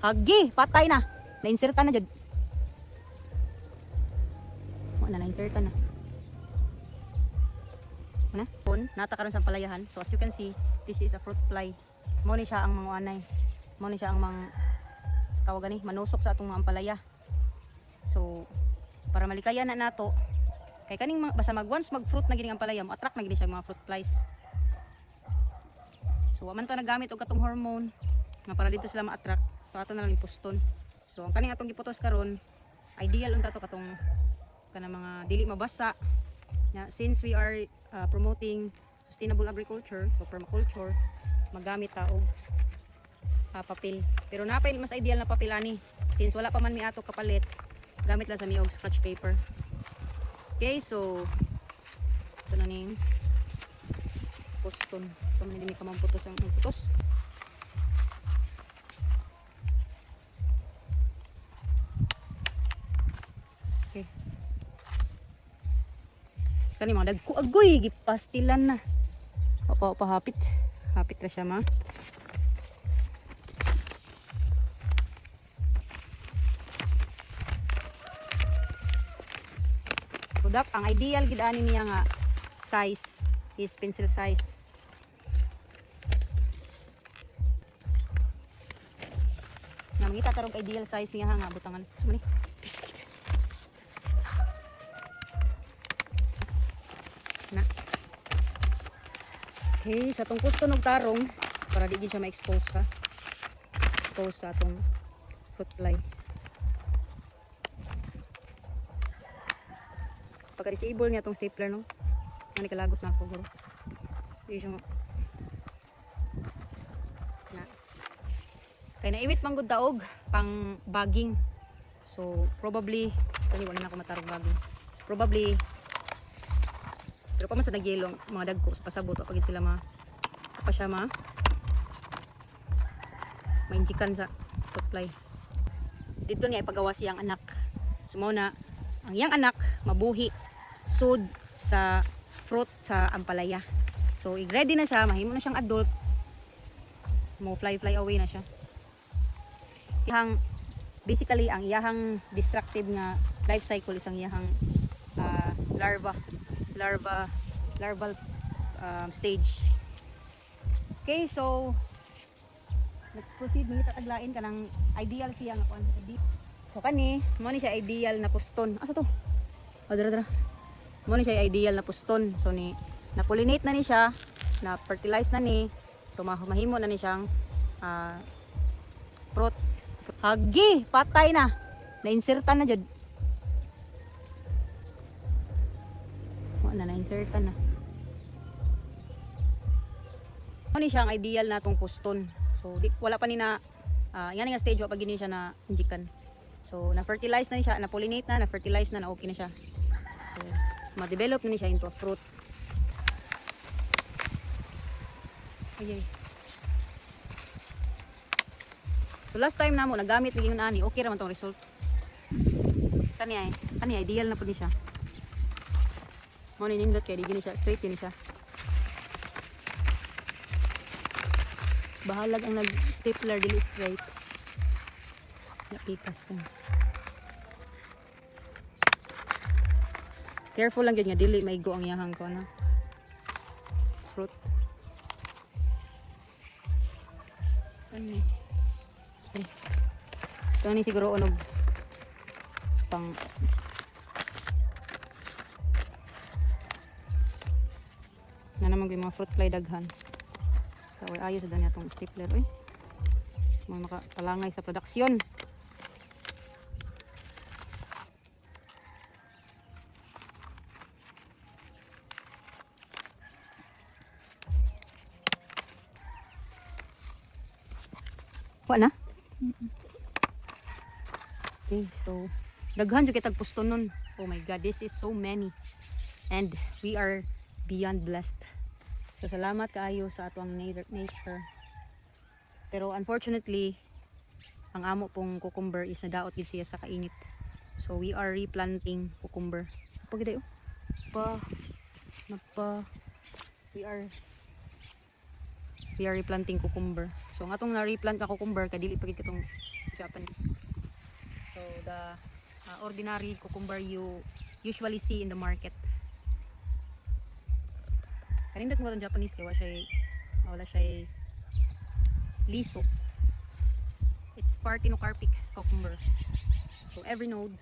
Hagi, patay na. Na-insertan na jud. Na-insertan na. Ano? Nata karon sa palayahan. So as you can see, this is a fruit fly. Mo ni siya ang mga anay. Mo ni siya ang mga tawagan ni manusok sa atong mga ampalaya. So para malikayan na nato kay kaning basta once mag fruit na gini ang ampalaya, mo attract na gini siya mga fruit flies. So wa man ta nagamit og katong hormone nga para dito sila ma-attract. So ato na lang ipuston. So ang kaning atong giputos karon, ideal unta to katong kana mga dili mabasa. Since we are promoting sustainable agriculture o permaculture, magamit ta og papel. Pero napay mas ideal na papel ani. Since wala pa man mi ato kapalit, gamit lang sa mi og scratch paper. Okay, so ito na ning puston. So hindi mi ka mamputos ang putos. Okay. Kani mga dagko agoy gipastilan na. Opa hapit. Hapit ra siya ma. Product ang ideal gid ani niya nga size is pencil size. Na mangita tarong ideal size niya nga butangan. Muni. Na. Okay, sa tong pusto ng tarong para di din siya ma-expose sa atong fruit fly. Pagka-disable niya tong stapler no. Ani kalagot na ako guro. Di siya na. Kay naiwit man gud daog pang bagging. So probably kani wala na ako matarong bagging. Probably pero pa man sa nagyelong mga dagko sa pasabot pag sila pa siya mainjikan sa fruit fly. Dito niya ipagawa siyang anak. Sumo na ang iyang anak mabuhi sud sa fruit sa ampalaya. So i-ready na siya, mahimo na siyang adult. Mo fly away na siya. Basically ang iyahang destructive nga life cycle is ang iyahang larval stage. Okay, so let's proceed. May tataglain ka ng ideal siya nga kuan. So kani, mo ni siya ideal na puston. Asa to? Dra. Mo ni siya ideal na puston. So ni na-pollinate na ni siya, na-fertilize na ni. So mahimo na ni siyang fruit. Hagi, patay na. Na-insertan na jud. Na-insertan na. Mo ni siya ang ideal na tong puston. So wala pa ni na yan nga stage wa pa gini siya na injikan. So na-fertilize na ni siya, na-pollinate na, na-fertilize na, okay na siya. So ma-develop na ni siya into a fruit. Okay. So last time na mo nagamit lagi ng ani, okay ra man tong result. Kani ideal na pud ni siya. Mo ni nindot kay di gini siya straight gini siya. Bahalag ang nag-stapler dili straight. Napikas yan. Careful lang yun nga, dili maigo ang yahang ko na fruit. Ano? Ito ni siguro unog pang na naman yung mga fruit fly daghan. So ayos na niya itong stapler. Uy, may makapalangay sa produksyon. Wala na? Okay, so daghan jud kitag puston nun. Oh my god, this is so many. And we are beyond blessed. So salamat kaayo sa atong nature. Pero unfortunately, ang amo pong cucumber is nadaot gid siya sa kainit. So we are replanting cucumber. Pagday we are replanting cucumber. So ang atong na-replant ka cucumber kadili pa gid katong Japanese. So the ordinary cucumber you usually see in the market. Kanindot mo itong Japanese kaya wala siya liso. It's parthenocarpic cucumber. So every node,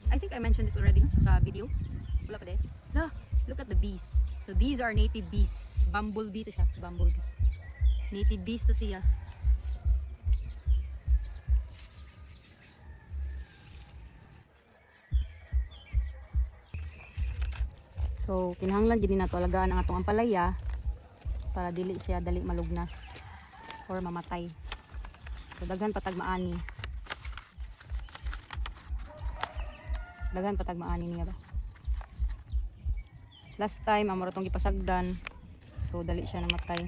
I think I mentioned it already sa video. Wala pa din. Look at the bees. So these are native bees. Bumblebee to siya. Bumblebee. Native bees to siya. So kinahanglan gid nato alagaan ang atong ampalaya para dili siya dali malugnas or mamatay. So daghan patag maani. Daghan patag maani niya ba. Last time amoro tong gipasagdan. So dali siya namatay.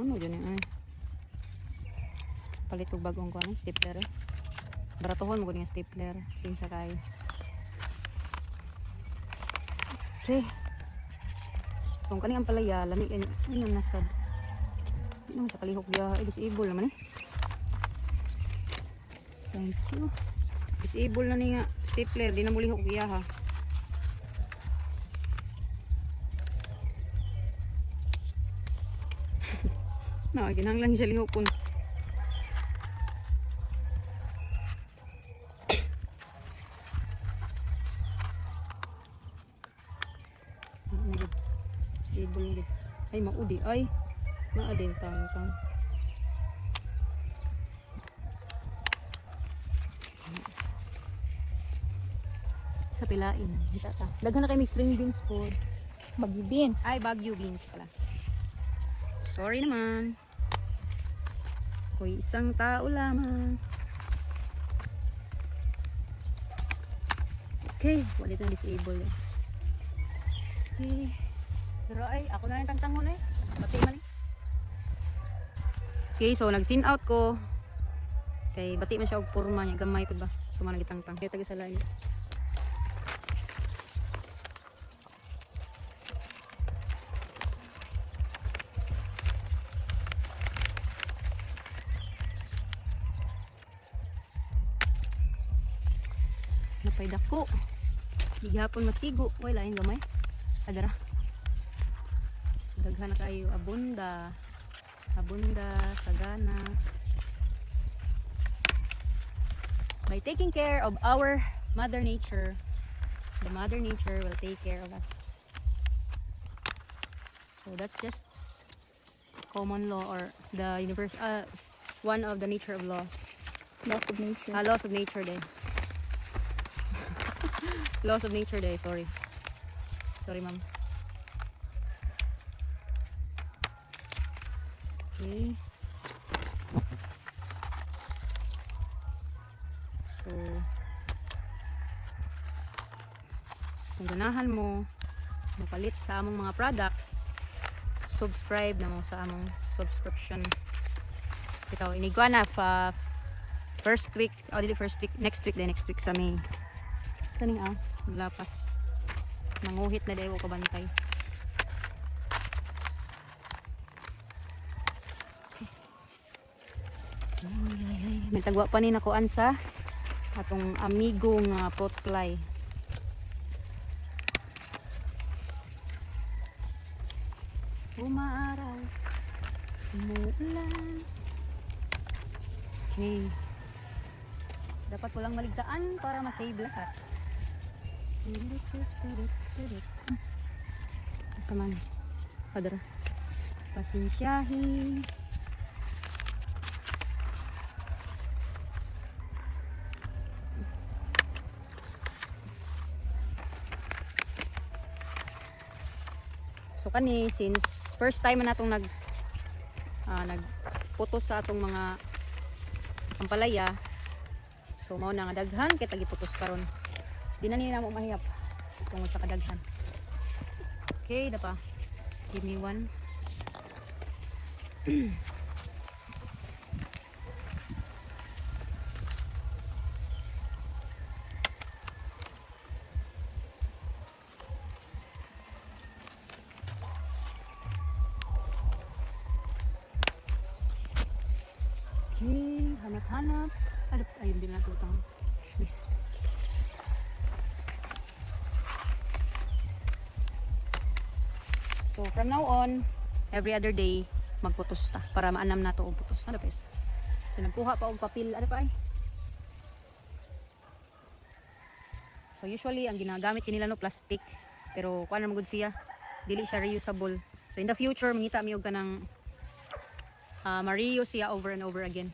Ano yun eh. Palit og bagong kuan stapler. Baratohon mo gud nga stapler sin siya kay. Okay. So kani ang palaya lami kay ano nasad. Ano sa kalihok dia disable naman eh. Thank you. Disable na ni nga stapler di na mo lihok giya ha. No, ginahanglan siya lihokon. Ay maudi ay maadin tang sa pilain kita ta daghan na kay may string beans po. Bagyo beans. Ay Baguio beans pala, sorry naman ko'y isang tao lamang. Okay, walit na disable eh. Okay. Pero ay, ako na yung tangtangon eh. Pati man eh. Okay, so nag-thin out ko. Kay bati man siya og porma niya. Gamay po ba? So managitangtang. Kaya taga sa lain. Napay dako. Higapon masigo. Uy, lain gamay. Adara. Daghan na kayo abunda sagana. By taking care of our mother nature, the mother nature will take care of us. So that's just common law or the one of the nature of laws. Laws of nature. Laws of nature day. Laws of nature day, sorry ma'am. Okay. So, kung ganahan mo mapalit sa among mga products, subscribe na mo sa among subscription. Ito, inigwa na next week sa May. Saning lapas. Nanguhit na dayo kabantay. May tagwa pa ni nakuan sa atong amigo nga fruit fly. Umaaraw, umuulan. Okay. Dapat walang maligtaan para ma-save lahat. Kasaman. Padara. Pasensyahin. So kani since first time na natong nagputos sa atong mga ampalaya. So mao na nga daghan kay tagiputos karon. Di na nila mo mahiyap tungod sa kadaghan. Okay, dapa. Give me one. Okay, hanap-hanap. Ayun din natutang. So from now on, every other day, magputos ta para maanam na to og putos. Ano pes? So nagkuha pa og papel, ano pa ay? So usually ang ginagamit kinila no plastic, pero kuan naman gud siya, dili siya reusable. So in the future mangita mi og kanang ma-reuse siya over and over again.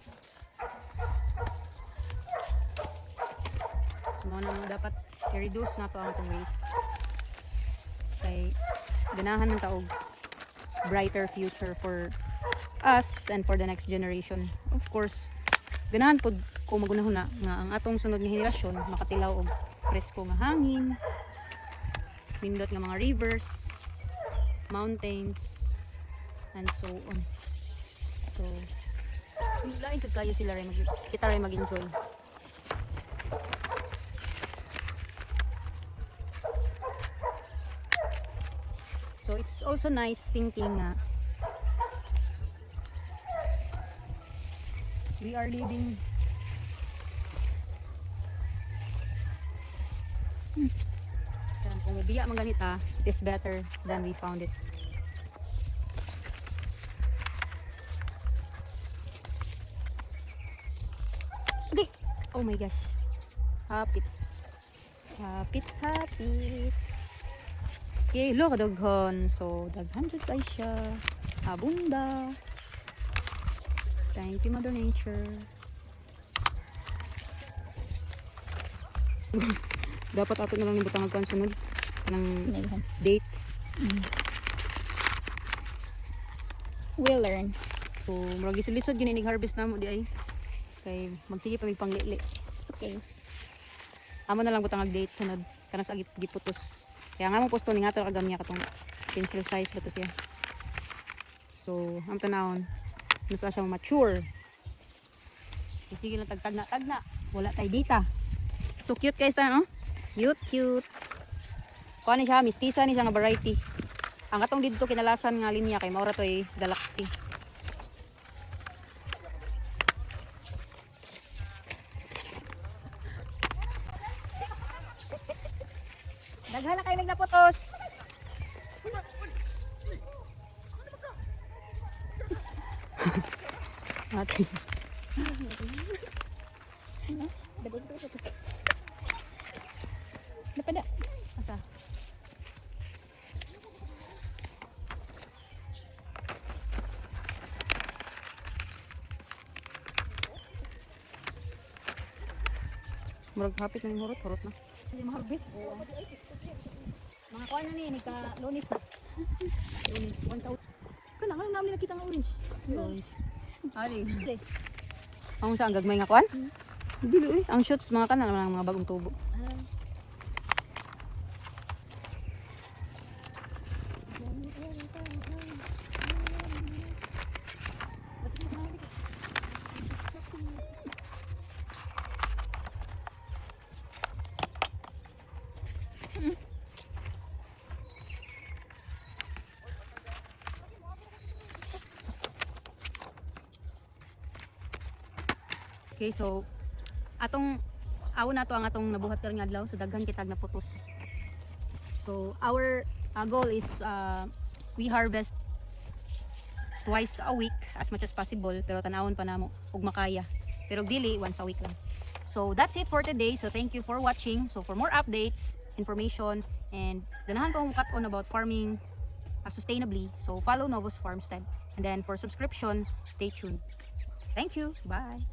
So mo na dapat i-reduce na to ang atong waste. Kay ganahan man ta og brighter future for us and for the next generation. Of course, ganahan pod ko magunahuna nga ang atong sunod nga henerasyon makatilaw og presko nga hangin, nindot nga mga rivers, mountains, and so on. So, lain jud kayo sila ray kita ray mag-enjoy. So it's also nice thinking nga we are living kung mabiya man ganita, it is better than we found it. Okay. Oh my gosh. Hapit. Hapit. Okay, look, daghan. So, daghan jud kay siya. Abunda. Thank you, Mother Nature. Dapat ato na lang ni butang agkan sunod ng date. We'll learn. So, murag lisod-lisod gini ning harvest namo di ay. Kay magsige pa mig panglili. It's okay. Amo na lang butang ag date sunod kana sa giputos. Kaya nga mo posto ni nga to kagam niya katong pencil size ba to siya. So, ang tanawon nasa siya mature. Sige lang tagna. Wala tay dita. So cute guys ta no? Cute. Kuha ni siya, mistisa ni siya nga variety. Ang katong dito kinalasan nga linya kay maura to ay galaxy. Daghan na kayo nagnaputos. Ate. Dapat na. Asa? Murag hapit na yung hurot na. Hindi maharbit. Mga kuha na ni, nagka-lunis na. Lunis, 1,000. Kana, nga namin nakita nga orange. Orange. Ali. Ang sa ang gagmay nga kuan? Dili eh. Ang shoots mga kana naman ang mga bagong tubo. Okay, so atong awo na to ang atong nabuhat karong adlaw, so daghan kitag na putos. So our goal is we harvest twice a week as much as possible, pero tanawon pa namo ug makaya. Pero dili once a week lang. So that's it for today. So thank you for watching. So for more updates, information, and ganahan pa mo kat-on about farming sustainably, so follow Novus Farmstead. And then for subscription, stay tuned. Thank you. Bye.